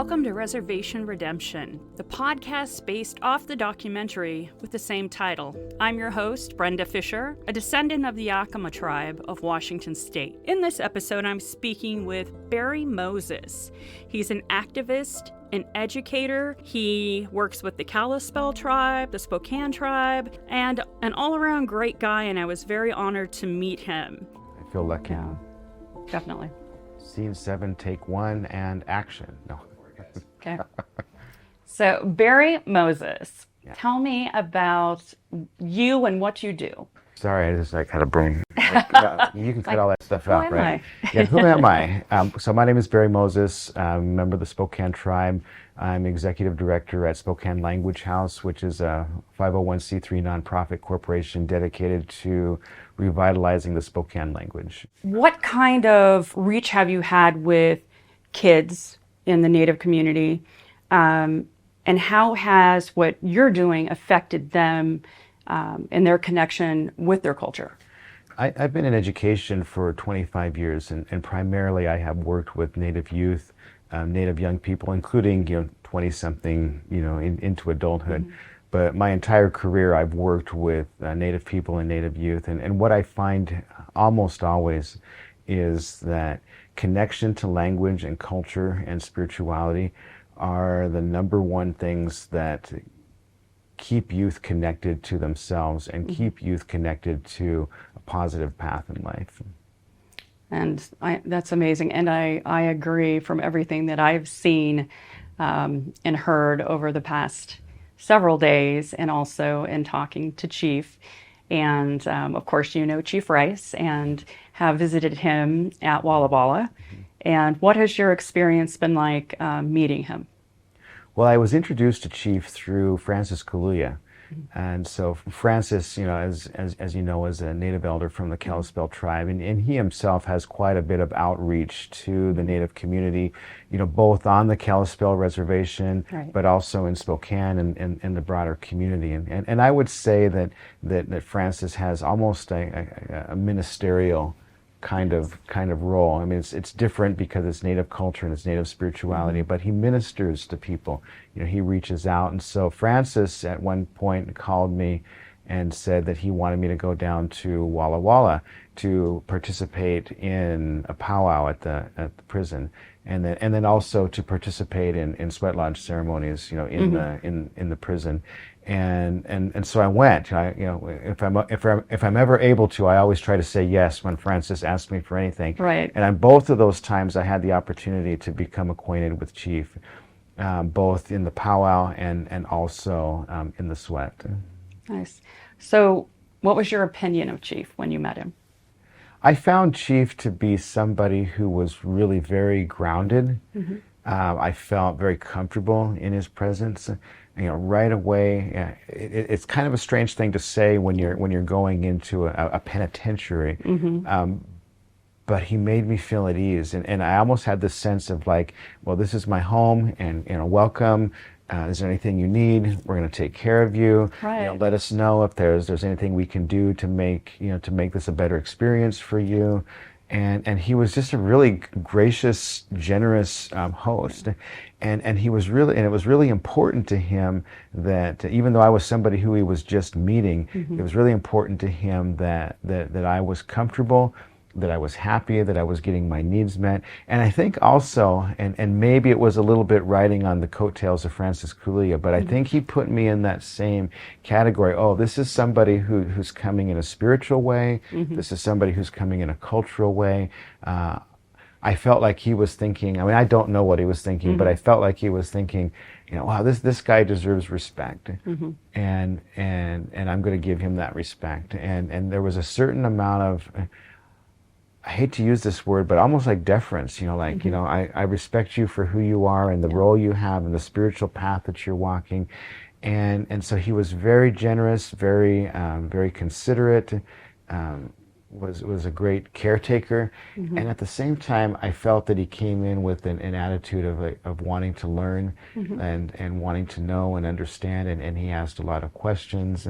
Welcome to Reservation Redemption, the podcast based off the documentary with the same title. I'm your host, Brenda Fisher, a descendant of the Yakima tribe of Washington State. In this episode, I'm speaking with Barry Moses. He's an activist, an educator. He works with the Kalispel tribe, the Spokane tribe, and an all-around great guy, and I was very honored to meet him. I feel lucky. Yeah, definitely. Scene 7, take 1, and action. No. Okay. So, Barry Moses, tell me about you and what you do. Sorry, I just had a brain. You can cut all that stuff out, right? Yeah, who am I? So my name is Barry Moses. I'm a member of the Spokane Tribe. I'm executive director at Spokane Language House, which is a 501c3 nonprofit corporation dedicated to revitalizing the Spokane language. What kind of reach have you had with kids in the Native community? And how has what you're doing affected them in their connection with their culture? I've been in education for 25 years, and primarily I have worked with Native youth, Native young people, including 20-something, into adulthood. Mm-hmm. But my entire career, I've worked with Native people and Native youth, and what I find almost always is that connection to language and culture and spirituality are the number one things that keep youth connected to themselves and keep youth connected to a positive path in life. And that's amazing. And I agree from everything that I've seen and heard over the past several days, and also in talking to Chief. And of course, you know Chief Rice and have visited him at Walla Walla. And what has your experience been like meeting him? Well, I was introduced to Chief through Francis Kaluuya. And so Francis, as you know, is a Native elder from the Kalispel tribe, and he himself has quite a bit of outreach to the Native community, both on the Kalispel reservation, right, but also in Spokane and the broader community. And I would say that Francis has almost a ministerial kind of role. I mean, it's different because it's Native culture and it's Native spirituality, but he ministers to people. He reaches out. And so Francis at one point called me and said that he wanted me to go down to Walla Walla to participate in a powwow at the prison, and then also to participate in sweat lodge ceremonies, in the prison. And so I went. If I'm ever able to, I always try to say yes when Francis asks me for anything. Right. And on both of those times, I had the opportunity to become acquainted with Chief, both in the powwow and also in the sweat. Nice. So, what was your opinion of Chief when you met him? I found Chief to be somebody who was really very grounded. Mm-hmm. I felt very comfortable in his presence. Right away, it's kind of a strange thing to say when you're going into a penitentiary, but he made me feel at ease, and I almost had this sense of like, well, this is my home, and welcome. Is there anything you need? We're going to take care of you. Right. Let us know if there's anything we can do to make this a better experience for you. And he was just a really gracious, generous host, and it was really important to him that even though I was somebody who he was just meeting, it was really important to him that I was comfortable, that I was happy, that I was getting my needs met. And I think also, and maybe it was a little bit riding on the coattails of Francis Kaluuya, but I think he put me in that same category. Oh, this is somebody who's coming in a spiritual way. This is somebody who's coming in a cultural way. I felt like he was thinking, I don't know what he was thinking, but I felt like he was thinking, wow, this guy deserves respect. And I'm going to give him that respect. And there was a certain amount of, I hate to use this word, but almost like deference, I respect you for who you are and the role you have and the spiritual path that you're walking. And so he was very generous, very considerate, was a great caretaker. And at the same time, I felt that he came in with an attitude of wanting to learn and wanting to know and understand. And he asked a lot of questions.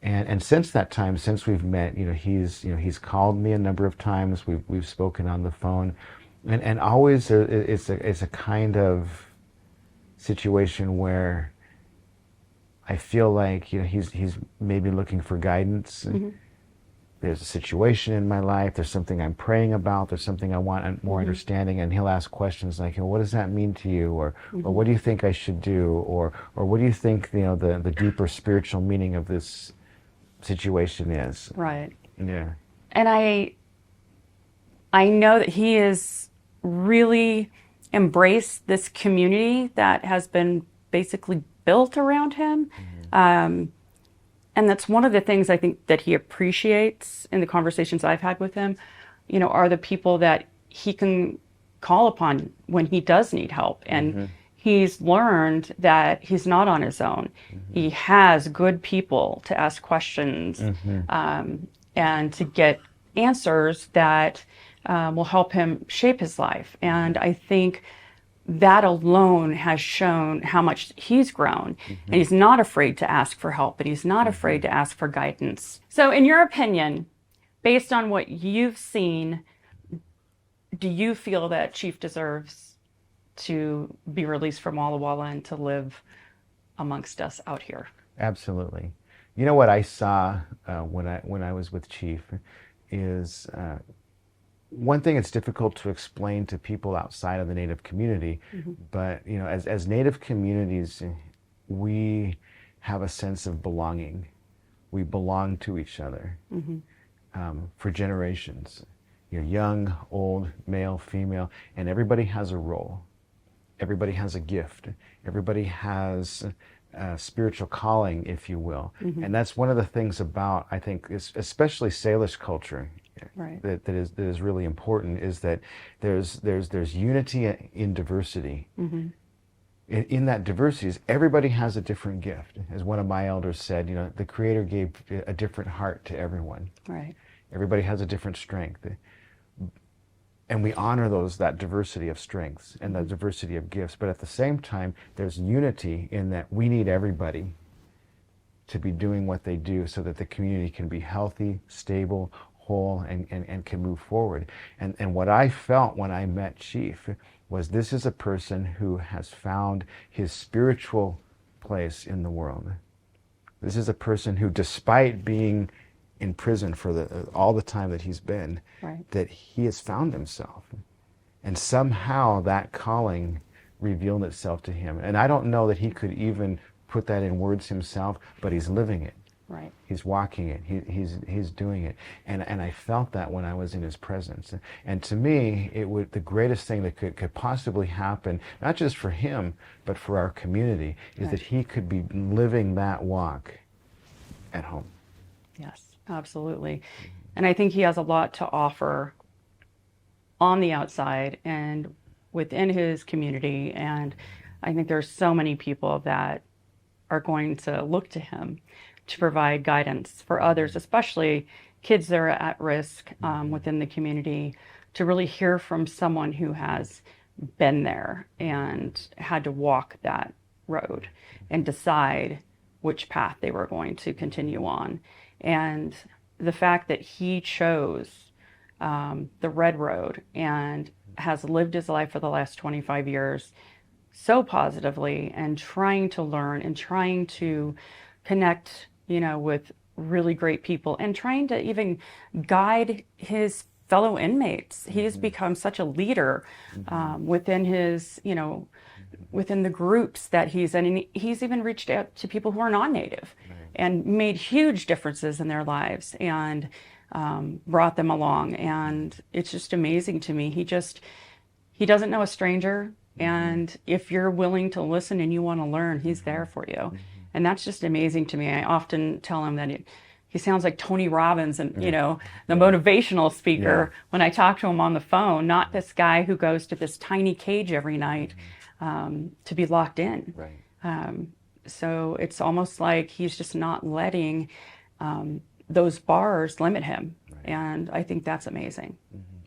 And since that time, since we've met, he's called me a number of times. We've spoken on the phone, and always it's a kind of situation where I feel like he's maybe looking for guidance. There's a situation in my life, there's something I'm praying about, there's something I want more understanding, and he'll ask questions like, what does that mean to you? Or what do you think I should do? Or what do you think, the deeper spiritual meaning of this situation is? Right. Yeah. And I know that he has really embraced this community that has been basically built around him. And that's one of the things I think that he appreciates in the conversations I've had with him, are the people that he can call upon when he does need help. And he's learned that he's not on his own. He has good people to ask questions and to get answers that will help him shape his life. And I think that alone has shown how much he's grown. And he's not afraid to ask for help, but he's not afraid to ask for guidance. So in your opinion, based on what you've seen, do you feel that Chief deserves to be released from Walla Walla and to live amongst us out here? Absolutely. You know what I saw when I was with Chief is one thing. It's difficult to explain to people outside of the Native community, but as Native communities, we have a sense of belonging. We belong to each other for generations. Young, old, male, female, and everybody has a role. Everybody has a gift. Everybody has a spiritual calling, if you will. And that's one of the things about, I think, especially Salish culture, that is really important, is that there's unity in diversity. In that diversity, everybody has a different gift. As one of my elders said, the Creator gave a different heart to everyone. Right. Everybody has a different strength. And we honor that diversity of strengths and the diversity of gifts. But at the same time, there's unity in that we need everybody to be doing what they do so that the community can be healthy, stable, whole, and can move forward. And what I felt when I met Chief was, this is a person who has found his spiritual place in the world. This is a person who, despite being in prison for all the time that he's been, that he has found himself. And somehow that calling revealed itself to him. And I don't know that he could even put that in words himself, but he's living it. Right. He's walking it. He's doing it. And I felt that when I was in his presence. And to me, the greatest thing that could possibly happen, not just for him, but for our community, is that he could be living that walk at home. Yes. Absolutely. And I think he has a lot to offer on the outside and within his community. And I think there's so many people that are going to look to him to provide guidance for others, especially kids that are at risk within the community, to really hear from someone who has been there and had to walk that road and decide which path they were going to continue on. And the fact that he chose the red road and has lived his life for the last 25 years so positively, and trying to learn and trying to connect, with really great people, and trying to even guide his fellow inmates. He's become such a leader within his, within the groups that he's in. And he's even reached out to people who are non-Native and made huge differences in their lives and brought them along. And it's just amazing to me. He doesn't know a stranger. And if you're willing to listen and you want to learn, he's there for you. And that's just amazing to me. I often tell him that he sounds like Tony Robbins and, the motivational speaker when I talk to him on the phone, not this guy who goes to this tiny cage every night to be locked in. So it's almost like he's just not letting those bars limit him. And I think that's amazing.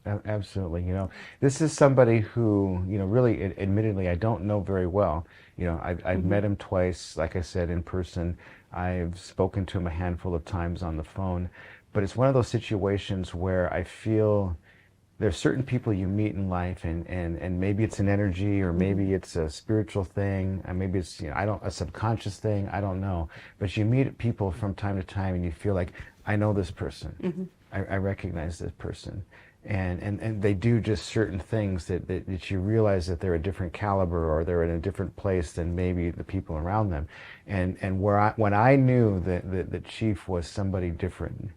Absolutely. This is somebody who, really, admittedly, I don't know very well. I've met him twice, like I said, in person. I've spoken to him a handful of times on the phone. But it's one of those situations where I feel there's certain people you meet in life, and maybe it's an energy, or maybe it's a spiritual thing, and maybe it's, a subconscious thing, I don't know. But you meet people from time to time and you feel like, I know this person. I recognize this person. And they do just certain things that you realize that they're a different caliber, or they're in a different place than maybe the people around them. And when I knew that the chief was somebody different,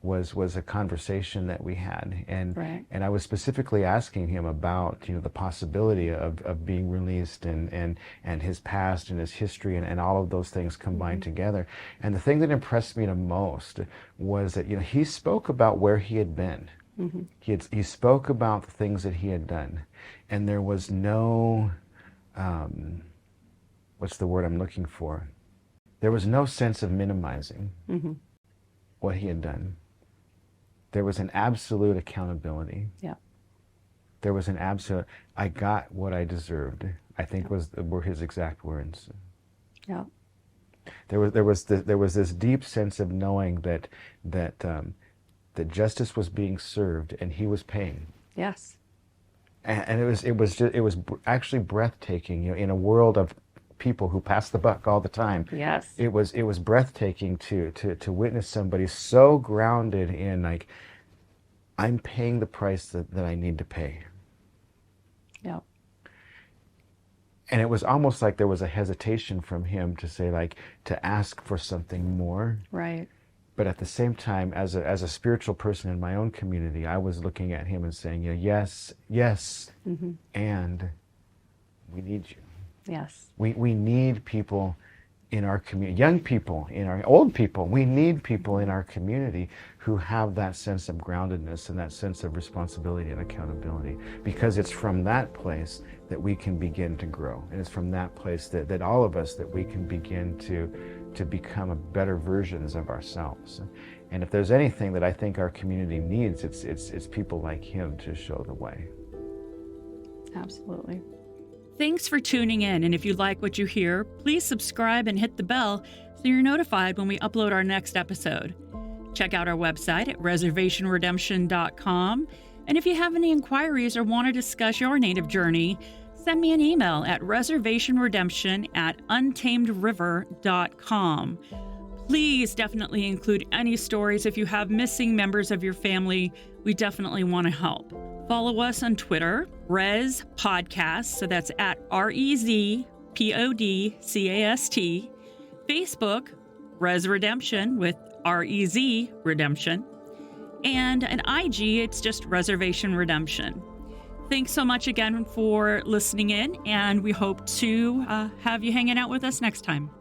was a conversation that we had, and I was specifically asking him about the possibility of being released, and his past and his history, and all of those things combined together. And the thing that impressed me the most was that he spoke about where he had been. He spoke about the things that he had done, and there was no what's the word I'm looking for? There was no sense of minimizing what he had done. There was an absolute accountability. Yeah. There was an absolute, I got what I deserved, I think were his exact words. Yeah. There was this deep sense of knowing that justice was being served, and he was paying. Yes. And it was actually breathtaking, in a world of people who pass the buck all the time. Yes. It was breathtaking to witness somebody so grounded in, like, I'm paying the price that I need to pay. Yeah. And it was almost like there was a hesitation from him to say, like, to ask for something more. Right. But at the same time, as a spiritual person in my own community, I was looking at him and saying, yes, and we need you. Yes. We need people in our community, young people, old people. We need people in our community who have that sense of groundedness and that sense of responsibility and accountability, because it's from that place that we can begin to grow. And it's from that place that all of us, that we can begin to become a better versions of ourselves. And if there's anything that I think our community needs, it's people like him to show the way. Absolutely. Thanks for tuning in, and if you like what you hear, please subscribe and hit the bell so you're notified when we upload our next episode. Check out our website at reservationredemption.com, and if you have any inquiries or want to discuss your native journey, send me an email at reservationredemption@untamedriver.com. Please definitely include any stories if you have missing members of your family. We definitely want to help. Follow us on Twitter, Res Podcast, so that's at REZPODCAST. Facebook, Res Redemption with REZ Redemption. And an IG, it's just Reservation Redemption. Thanks so much again for listening in, and we hope to have you hanging out with us next time.